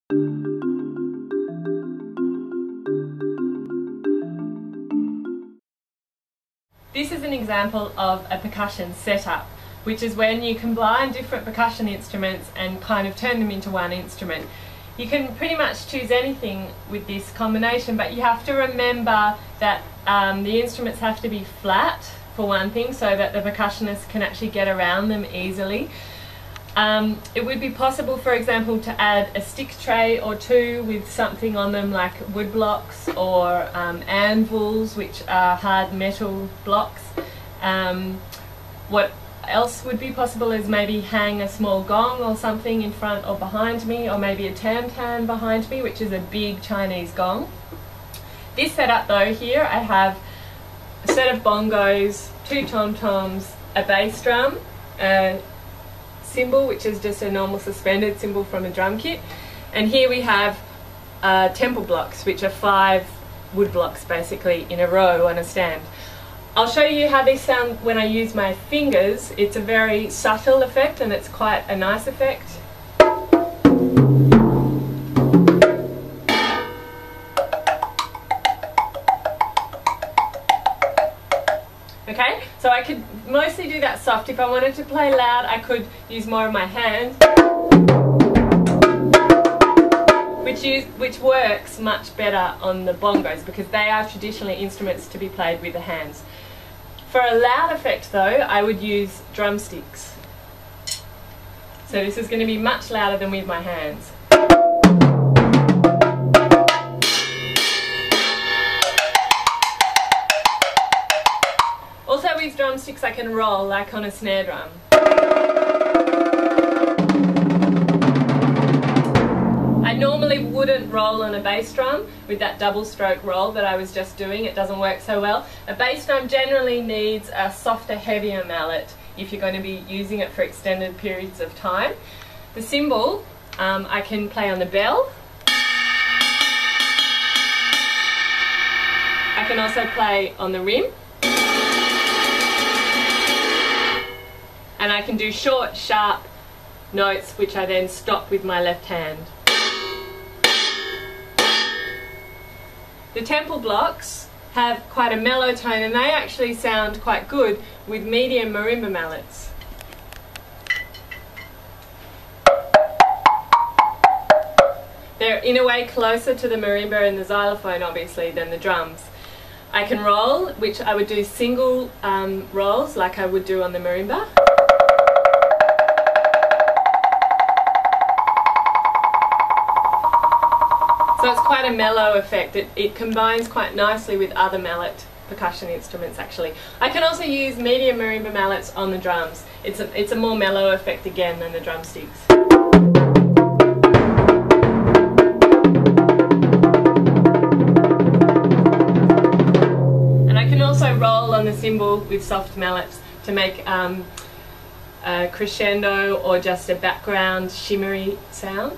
This is an example of a percussion setup, which is when you combine different percussion instruments and kind of turn them into one instrument. You can pretty much choose anything with this combination, but you have to remember that the instruments have to be flat for one thing, so that the percussionist can actually get around them easily. It would be possible, for example, to add a stick tray or two with something on them like wood blocks or anvils, which are hard metal blocks. What else would be possible is maybe hang a small gong or something in front or behind me, or maybe a tam-tam behind me, which is a big Chinese gong. This setup though, here I have a set of bongos, 2 tom-toms, a bass drum, a cymbal, which is just a normal suspended cymbal from a drum kit, and here we have temple blocks, which are 5 wood blocks basically in a row on a stand. I'll show you how these sound when I use my fingers. It's a very subtle effect and it's quite a nice effect. Okay, so I could mostly do that soft. If I wanted to play loud, I could use more of my hands, which works much better on the bongos because they are traditionally instruments to be played with the hands. For a loud effect though, I would use drumsticks. So this is going to be much louder than with my hands. Also with drumsticks I can roll like on a snare drum. I normally wouldn't roll on a bass drum with that double stroke roll that I was just doing. It doesn't work so well. A bass drum generally needs a softer, heavier mallet if you're going to be using it for extended periods of time. The cymbal, I can play on the bell. I can also play on the rim. And I can do short, sharp notes which I then stop with my left hand. The temple blocks have quite a mellow tone and they actually sound quite good with medium marimba mallets. They're in a way closer to the marimba and the xylophone obviously than the drums. I can roll, which I would do single rolls like I would do on the marimba. So it's quite a mellow effect. It combines quite nicely with other mallet percussion instruments actually. I can also use medium marimba mallets on the drums. It's a more mellow effect again than the drumsticks. And I can also roll on the cymbal with soft mallets to make a crescendo or just a background shimmery sound.